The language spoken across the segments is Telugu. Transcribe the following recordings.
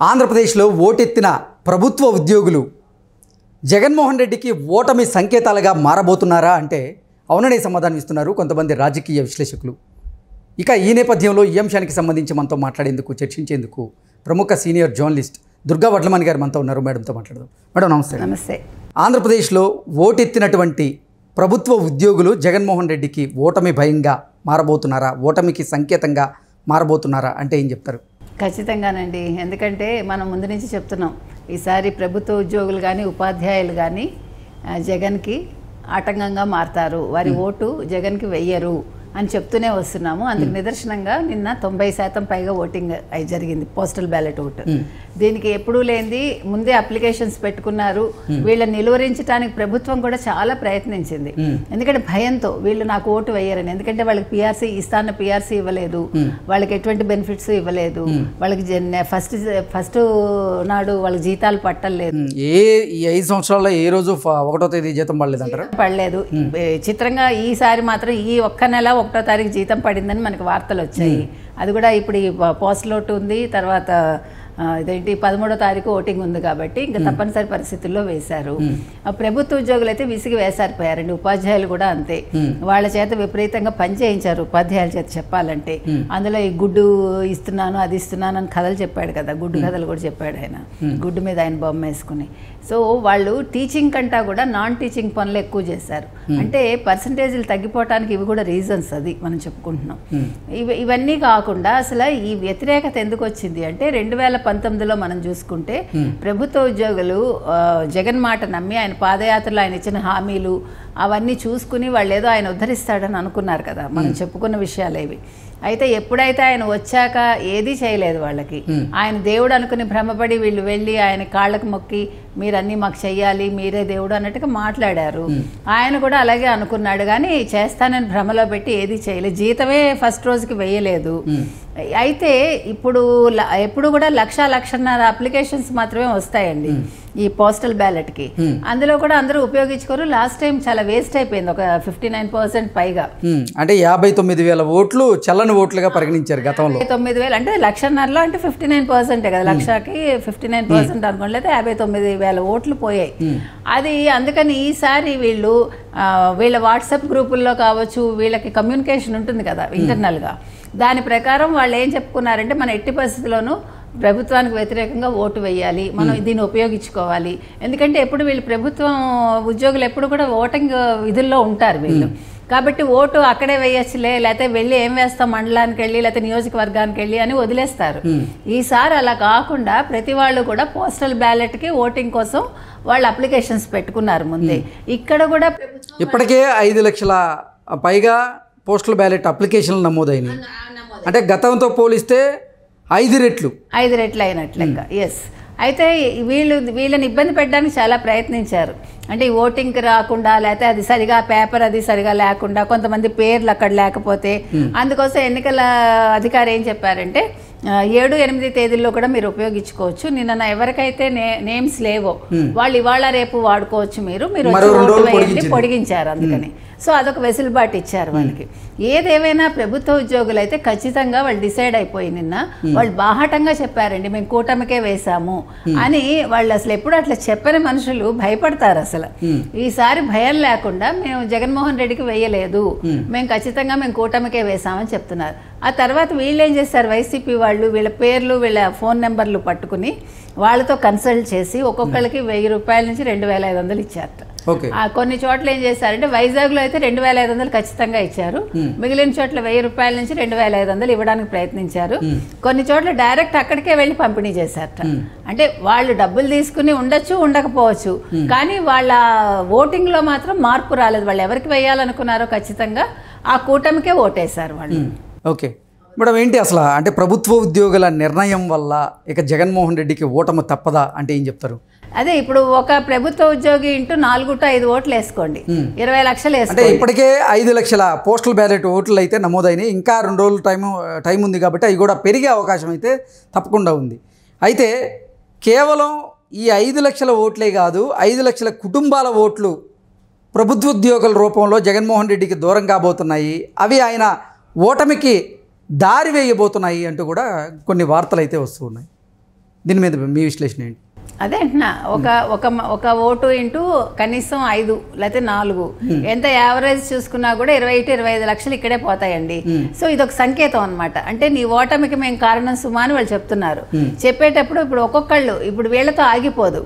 ఆంధ్రప్రదేశ్లో ఓటెత్తిన ప్రభుత్వ ఉద్యోగులు జగన్మోహన్ రెడ్డికి ఓటమి సంకేతాలుగా మారబోతున్నారా అంటే అవుననే సమాధానం ఇస్తున్నారు కొంతమంది రాజకీయ విశ్లేషకులు. ఇక ఈ నేపథ్యంలో ఈ అంశానికి సంబంధించి మనతో మాట్లాడేందుకు, చర్చించేందుకు ప్రముఖ సీనియర్ జర్నలిస్ట్ దుర్గా వడ్లమణి గారు మనతో ఉన్నారు. మేడంతో మాట్లాడదాం. మేడం నమస్తే. నమస్తే. ఆంధ్రప్రదేశ్లో ఓటెత్తినటువంటి ప్రభుత్వ ఉద్యోగులు జగన్మోహన్ రెడ్డికి ఓటమి భయంగా మారబోతున్నారా, ఓటమికి సంకేతంగా మారబోతున్నారా అంటే ఏం చెప్తారు? ఖచ్చితంగానండి. ఎందుకంటే మనం ముందు నుంచి చెప్తున్నాం, ఈసారి ప్రభుత్వ ఉద్యోగులు కానీ ఉపాధ్యాయులు కానీ జగన్కి ఆటంకంగా మారతారు, వారి ఓటు జగన్కి వెయ్యరు అని చెప్తూనే వస్తున్నాము. అందుకు నిదర్శనంగా నిన్న 90% పైగా ఓటింగ్ జరిగింది, పోస్టల్ బ్యాలెట్ ఓటు. దీనికి ఎప్పుడూ లేనిది ముందే అప్లికేషన్స్ పెట్టుకున్నారు. వీళ్ళని నిలువరించడానికి ప్రభుత్వం కూడా చాలా ప్రయత్నించింది. ఎందుకంటే భయంతో వీళ్ళు నాకు ఓటు వేయరని. ఎందుకంటే వాళ్ళకి పిఆర్సీ ఇస్తాన్న పిఆర్సీ ఇవ్వలేదు, వాళ్ళకి ఎటువంటి బెనిఫిట్స్ ఇవ్వలేదు, వాళ్ళకి ఫస్ట్ నాడు వాళ్ళకి జీతాలు పట్టలేదు. ఈ 5 సంవత్సరాల్లో ఏ రోజు 1వ తేదీ జీతం పడలేదంటారా? పడలేదు. చిత్రంగా ఈసారి మాత్రం ఈ ఒక్క నెల 1వ తారీఖు జీతం పడిందని మనకు వార్తలు వచ్చాయి. అది కూడా ఇప్పుడు ఈ పోస్టల్ ఓటు ఉంది, తర్వాత ఇదేంటి 13వ తారీఖు ఓటింగ్ ఉంది కాబట్టి ఇంకా తప్పనిసరి పరిస్థితుల్లో వేశారు. ప్రభుత్వ ఉద్యోగులు అయితే విసిగి వేసారిపోయారండి. ఉపాధ్యాయులు కూడా అంతే. వాళ్ళ చేత విపరీతంగా పని చేయించారు ఉపాధ్యాయుల చేత చెప్పాలంటే. అందులో ఈ గుడ్డు ఇస్తున్నాను, అది ఇస్తున్నాను అని కథలు చెప్పాడు కదా, గుడ్డు కథలు కూడా చెప్పాడు ఆయన, గుడ్డు మీద ఆయన బొమ్మ వేసుకుని. సో వాళ్ళు టీచింగ్ కంటా కూడా నాన్ టీచింగ్ పనులు ఎక్కువ చేశారు. అంటే పర్సంటేజీలు తగ్గిపోవటానికి ఇవి కూడా రీజన్స్, అది మనం చెప్పుకుంటున్నాం. ఇవన్నీ కాకుండా అసలు ఈ వ్యతిరేకత ఎందుకు వచ్చింది అంటే 2019లో మనం చూసుకుంటే ప్రభుత్వ ఉద్యోగులు జగన్ మాట నమ్మి ఆయన పాదయాత్రలో ఆయన ఇచ్చిన హామీలు అవన్నీ చూసుకుని వాళ్ళు ఏదో ఆయన ఉద్ధరిస్తాడని అనుకున్నారు కదా, మనం చెప్పుకున్న విషయాలు ఇవి. అయితే ఎప్పుడైతే ఆయన వచ్చాక ఏదీ చేయలేదు వాళ్ళకి. ఆయన దేవుడు అనుకుని భ్రమపడి వీళ్ళు వెళ్ళి ఆయన కాళ్ళకు మొక్కి మీరన్నీ మాకు చెయ్యాలి, మీరే దేవుడు అన్నట్టుగా మాట్లాడారు. ఆయన కూడా అలాగే అనుకున్నాడు, కానీ చేస్తానని భ్రమలో పెట్టి ఏదీ చేయలేదు. జీతమే ఫస్ట్ రోజుకి వేయలేదు. అయితే ఎప్పుడు కూడా 1,00,000-1,50,000 అప్లికేషన్స్ మాత్రమే వస్తాయండి ఈ పోస్టల్ బ్యాలెట్కి. అందులో కూడా అందరూ ఉపయోగించుకోరు. లాస్ట్ టైం చాలా వేస్ట్ అయిపోయింది, ఒక 59% పైగా. అంటే 59,000 ఓట్లు చెల్లని ఓట్లుగా పరిగణించారు గతంలో. 59,000 అంటే 1,50,000లో అంటే 59% కదా, 1,00,000కి 59% అనుకోండి, అయితే 59,000 ఓట్లు పోయాయి. అది అందుకని ఈసారి వీళ్ళ వాట్సాప్ గ్రూపుల్లో కావచ్చు, వీళ్ళకి కమ్యూనికేషన్ ఉంటుంది కదా ఇంటర్నల్గా, దాని ప్రకారం వాళ్ళు ఏం చెప్పుకున్నారంటే మన ఎట్టి పరిస్థితుల్లోనూ ప్రభుత్వానికి వ్యతిరేకంగా ఓటు వేయాలి, మనం దీన్ని ఉపయోగించుకోవాలి. ఎందుకంటే ఎప్పుడు వీళ్ళు ప్రభుత్వం ఉద్యోగులు ఎప్పుడు కూడా ఓటింగ్ విధుల్లో ఉంటారు వీళ్ళు, కాబట్టి ఓటు అక్కడే వేయచ్చులే, లేకపోతే వెళ్ళి ఏం వేస్తాం మండలానికి వెళ్ళి లేకపోతే నియోజకవర్గానికి వెళ్ళి అని వదిలేస్తారు. ఈసారి అలా కాకుండా ప్రతి వాళ్ళు కూడా పోస్టల్ బ్యాలెట్కి ఓటింగ్ కోసం వాళ్ళు అప్లికేషన్స్ పెట్టుకున్నారు ముందే. ఇక్కడ కూడా ఇప్పటికే 5 లక్షల పైగా పోస్టల్ బ్యాలెట్ అప్లికేషన్లు నమోదైనాయి. అంటే గతంతో పోలిస్తే 5 రెట్లు అయినట్లు లెక్క. ఎస్. అయితే వీళ్ళని ఇబ్బంది పెట్టడానికి చాలా ప్రయత్నించారు. అంటే ఈ ఓటింగ్కి రాకుండా, లేకపోతే అది సరిగా పేపర్ అది సరిగా లేకుండా, కొంతమంది పేర్లు అక్కడ లేకపోతే, అందుకోసం ఎన్నికల అధికారి ఏం చెప్పారంటే 7-8 తేదీల్లో కూడా మీరు ఉపయోగించుకోవచ్చు. నిన్న ఎవరికైతే నేమ్స్ లేవో వాళ్ళు ఇవాళ రేపు వాడుకోవచ్చు, మీరు పొడిగించారు అందుకని. సో అదొక వెసులుబాటు ఇచ్చారు వాళ్ళకి. ఏదేమైనా ప్రభుత్వ ఉద్యోగులు అయితే ఖచ్చితంగా వాళ్ళు డిసైడ్ అయిపోయి నిన్న వాళ్ళు బాహాటంగా చెప్పారండి, మేము కూటమికే వేశాము అని. వాళ్ళు అసలు ఎప్పుడు అట్లా చెప్పని మనుషులు భయపడతారు. అసలు ఈసారి భయం లేకుండా మేము జగన్మోహన్ రెడ్డికి వేయలేదు, మేము ఖచ్చితంగా మేము కూటమికే వేశామని చెప్తున్నారు. ఆ తర్వాత వీళ్ళు ఏం చేస్తారు, వైసీపీ వాళ్ళు వీళ్ళ పేర్లు వీళ్ళ ఫోన్ నెంబర్లు పట్టుకుని వాళ్ళతో కన్సల్ట్ చేసి ఒక్కొక్కరికి 1,000 రూపాయల నుంచి 2,500 ఇచ్చారట. కొన్ని చోట్ల ఏం చేశారంటే వైజాగ్లో అయితే 2,500 ఖచ్చితంగా ఇచ్చారు, మిగిలిన చోట్ల 1,000 రూపాయల నుంచి 2,500 ఇవ్వడానికి ప్రయత్నించారు. కొన్ని చోట్ల డైరెక్ట్ అక్కడికే వెళ్ళి పంపిణీ చేశారట. అంటే వాళ్ళు డబ్బులు తీసుకుని ఉండొచ్చు, ఉండకపోవచ్చు, కానీ వాళ్ళ ఓటింగ్లో మాత్రం మార్పు రాలేదు. వాళ్ళు ఎవరికి వేయాలనుకున్నారో ఖచ్చితంగా ఆ కూటమికే ఓటేశారు వాళ్ళు. ఓకే మేడం, ఏంటి అసలు అంటే ప్రభుత్వ ఉద్యోగుల నిర్ణయం వల్ల ఇక జగన్మోహన్ రెడ్డికి ఓటమి తప్పదా అంటే ఏం చెప్తారు? అదే ఇప్పుడు ఒక ప్రభుత్వ ఉద్యోగి ఇంటూ 4-5 ఓట్లు వేసుకోండి, 20 లక్షలు అంటే ఇప్పటికే 5 లక్షల పోస్టల్ బ్యాలెట్ ఓట్లు అయితే నమోదైనాయి. ఇంకా 2 రోజులు టైం ఉంది కాబట్టి అవి కూడా పెరిగే అవకాశం అయితే తప్పకుండా ఉంది. అయితే కేవలం ఈ 5 లక్షల ఓట్లే కాదు, 5 లక్షల కుటుంబాల ఓట్లు ప్రభుత్వ ఉద్యోగుల రూపంలో జగన్మోహన్ రెడ్డికి దూరం కాబోతున్నాయి, అవి ఆయన ఓటమికి దారి వేయబోతున్నాయి అంటూ కూడా కొన్ని వార్తలు అయితే వస్తూ ఉన్నాయి. దీని మీద మీ విశ్లేషణ ఏంటి? అదే అంటున్నా, ఒక ఓటు ఇంటూ కనీసం 5 లేకపోతే 4, ఎంత యావరేజ్ చూసుకున్నా కూడా 20 to 25 లక్షలు ఇక్కడే పోతాయండి. సో ఇది ఒక సంకేతం అన్నమాట. అంటే నీ ఓటమికి మేము కారణం సుమా అని వాళ్ళు చెప్తున్నారు. చెప్పేటప్పుడు ఇప్పుడు ఒక్కొక్కళ్ళు ఇప్పుడు వీళ్ళతో ఆగిపోదు.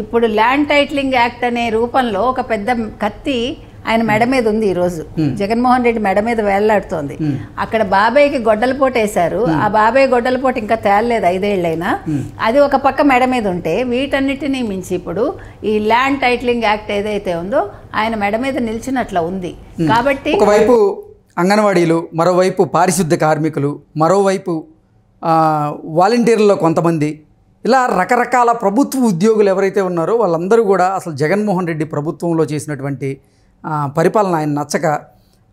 ఇప్పుడు ల్యాండ్ టైటిలింగ్ యాక్ట్ అనే రూపంలో ఒక పెద్ద కత్తి ఆయన మెడ మీద ఉంది. ఈరోజు జగన్మోహన్ రెడ్డి మెడ మీద వేళ్లాడుతోంది. అక్కడ బాబాయ్కి గొడ్డలపోటు వేశారు. ఆ బాబాయ్ గొడ్డలపోటు ఇంకా తేలలేదు 5 ఏళ్ళైనా. అది ఒక పక్క మెడ మీద ఉంటే, వీటన్నిటినీ మించి ఇప్పుడు ఈ ల్యాండ్ టైటిలింగ్ యాక్ట్ ఏదైతే ఉందో ఆయన మెడ మీద నిల్చున్నట్ల ఉంది. కాబట్టి ఒకవైపు అంగన్వాడీలు, మరోవైపు పారిశుద్ధ్య కార్మికులు, మరోవైపు వాలంటీర్లలో కొంతమంది, ఇలా రకరకాల ప్రభుత్వ ఉద్యోగులు ఎవరైతే ఉన్నారో వాళ్ళందరూ కూడా అసలు జగన్మోహన్ రెడ్డి ప్రభుత్వంలో చేసినటువంటి పరిపాలన ఆయన నచ్చక,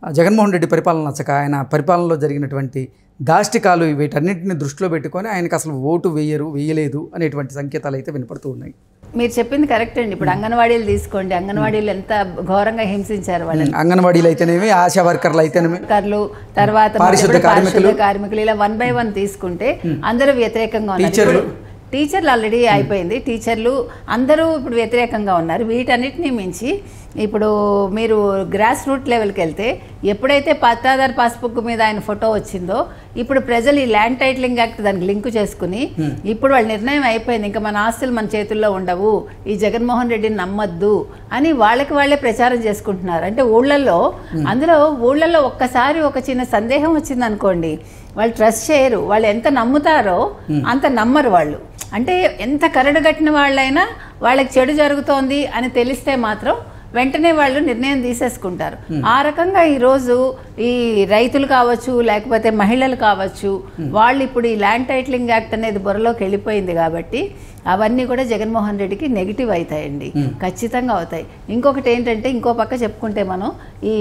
జగన్మోహన్ రెడ్డి పరిపాలన నచ్చక, ఆయన పరిపాలనలో జరిగినటువంటి దాష్టికాలు వీటన్నింటిని దృష్టిలో పెట్టుకొని ఆయనకు అసలు ఓటు వేయలేదు అనేటువంటి సంకేతాలు అయితే వినపడుతూ ఉన్నాయి. మీరు చెప్పింది కరెక్ట్ అండి. ఇప్పుడు అంగన్వాడీలు తీసుకోండి, అంగన్వాడీలు ఎంత ఘోరంగా హింసించారు వాళ్ళని. అంగన్వాడీలు అయితేనేమి, ఆశా వర్కర్లు అయితేనేమి, తర్వాత పారిశుద్ధ్య కార్మికులు, ఇలా 1 by 1 తీసుకుంటే అందరూ వ్యతిరేకంగా ఉన్నారు. టీచర్లు ఆల్రెడీ అయిపోయింది, టీచర్లు అందరూ ఇప్పుడు వ్యతిరేకంగా ఉన్నారు. వీటన్నిటినీ మించి ఇప్పుడు మీరు గ్రాస్ రూట్ లెవెల్కి వెళ్తే, ఎప్పుడైతే పట్టాదారు పాస్బుక్ మీద ఆయన ఫోటో వచ్చిందో, ఇప్పుడు ప్రజలు ఈ ల్యాండ్ టైటిలింగ్ యాక్ట్ దానికి లింకు చేసుకుని ఇప్పుడు వాళ్ళ నిర్ణయం అయిపోయింది, ఇంకా మన ఆస్తులు మన చేతుల్లో ఉండవు, ఈ జగన్మోహన్ రెడ్డిని నమ్మద్దు అని వాళ్ళే ప్రచారం చేసుకుంటున్నారు. అంటే ఊళ్ళల్లో ఒక్కసారి ఒక చిన్న సందేహం వచ్చింది అనుకోండి, వాళ్ళు ట్రస్ట్ చేయరు. వాళ్ళు ఎంత నమ్ముతారో అంత నమ్మరు వాళ్ళు. అంటే ఎంత కరడు కట్టిన వాళ్ళైనా వాళ్ళకి చెడు జరుగుతోంది అని తెలిస్తే మాత్రం వెంటనే వాళ్ళు నిర్ణయం తీసేసుకుంటారు. ఆ రకంగా ఈరోజు ఈ రైతులు కావచ్చు, లేకపోతే మహిళలు కావచ్చు, వాళ్ళు ఇప్పుడు ఈ ల్యాండ్ టైటిలింగ్ యాక్ట్ అనేది బుర్రలోకి వెళ్ళిపోయింది కాబట్టి అవన్నీ కూడా జగన్మోహన్ రెడ్డికి నెగిటివ్ అవుతాయండి, ఖచ్చితంగా అవుతాయి. ఇంకొకటి ఏంటంటే, ఇంకో పక్క చెప్పుకుంటే మనం ఈ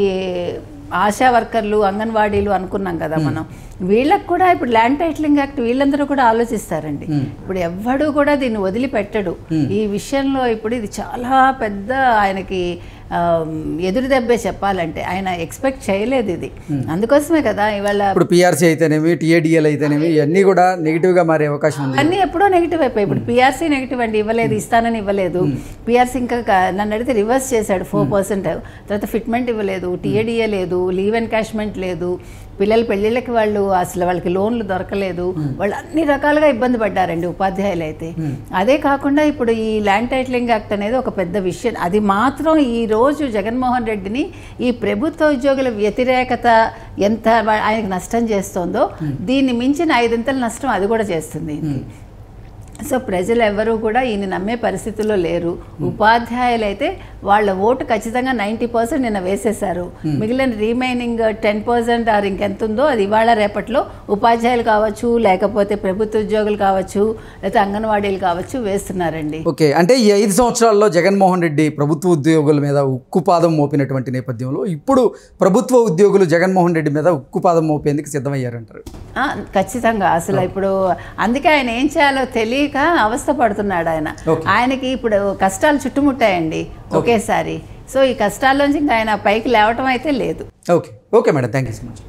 ఆశా వర్కర్లు, అంగన్వాడీలు అనుకున్నాం కదా మనం, వీళ్ళకి కూడా ఇప్పుడు ల్యాండ్ టైటిలింగ్ యాక్ట్ వీళ్ళందరూ కూడా ఆలోచిస్తారండి. ఇప్పుడు ఎవ్వడూ కూడా దీన్ని వదిలిపెట్టడు ఈ విషయంలో. ఇప్పుడు ఇది చాలా పెద్ద ఆయనకి ఎదురు దెబ్బే చెప్పాలంటే. ఆయన ఎక్స్పెక్ట్ చేయలేదు ఇది, అందుకోసమే కదా ఇవాళ ఇప్పుడు పిఆర్సీ అయితేనేమి, టీఏడిఎల్ అయితేనేమి ఇవన్నీ కూడా నెగిటివ్గా మారే అవకాశం ఉంది. అన్నీ ఎప్పుడో నెగిటివ్ అయిపోయి. ఇప్పుడు పిఆర్సీ నెగిటివ్ అండి, ఇవ్వలేదు, ఇస్తానని ఇవ్వలేదు. పిఆర్సీ ఇంకా నన్ను అడిగితే రివర్స్ చేశాడు 4%. తర్వాత ఫిట్మెంట్ ఇవ్వలేదు, టీఏడిఏ లేదు, లీవ్ ఎన్కాష్మెంట్ లేదు, పిల్లల పెళ్ళిళ్ళకి వాళ్ళకి లోన్లు దొరకలేదు, వాళ్ళు అన్ని రకాలుగా ఇబ్బంది పడ్డారండి ఉపాధ్యాయులు అయితే. అదే కాకుండా ఇప్పుడు ఈ ల్యాండ్ టైటిలింగ్ యాక్ట్ అనేది ఒక పెద్ద విషయం. అది మాత్రం ఈ రోజు జగన్మోహన్ రెడ్డిని, ఈ ప్రభుత్వ ఉద్యోగుల వ్యతిరేకత ఎంత ఆయనకు నష్టం చేస్తుందో, దీన్ని మించిన 5 నష్టం అది కూడా చేస్తుంది. సో ప్రజలు ఎవరూ కూడా ఈయన నమ్మే పరిస్థితుల్లో లేరు. ఉపాధ్యాయులు అయితే వాళ్ళ ఓటు ఖచ్చితంగా 90% నిన్న వేసేశారు. మిగిలిన రిమైనింగ్ 10% ఆర్ ఇంకెంత ఉందో అది ఇవాళ రేపట్లో ఉపాధ్యాయులు కావచ్చు, లేకపోతే ప్రభుత్వ ఉద్యోగులు కావచ్చు, లేకపోతే అంగన్వాడీలు కావచ్చు వేస్తున్నారండి. ఓకే, అంటే ఈ 5 సంవత్సరాల్లో జగన్మోహన్ రెడ్డి ప్రభుత్వ ఉద్యోగుల మీద ఉక్కుపాదం మోపినటువంటి నేపథ్యంలో ఇప్పుడు ప్రభుత్వ ఉద్యోగులు జగన్మోహన్ రెడ్డి మీద ఉక్కుపాదం మోపేందుకు సిద్ధమయ్యారంటారు. ఖచ్చితంగా. అసలు ఇప్పుడు అందుకే ఆయన ఏం చేయాలో తెలియక అవస్థ పడుతున్నాడు ఆయన. ఆయనకి ఇప్పుడు కష్టాలు చుట్టుముట్టాయండి ఒకేసారి. సో ఈ కష్టాల్లోంచి ఇంకా ఆయన పైకి లేవటం అయితే లేదు. Okay madam, thank you so much.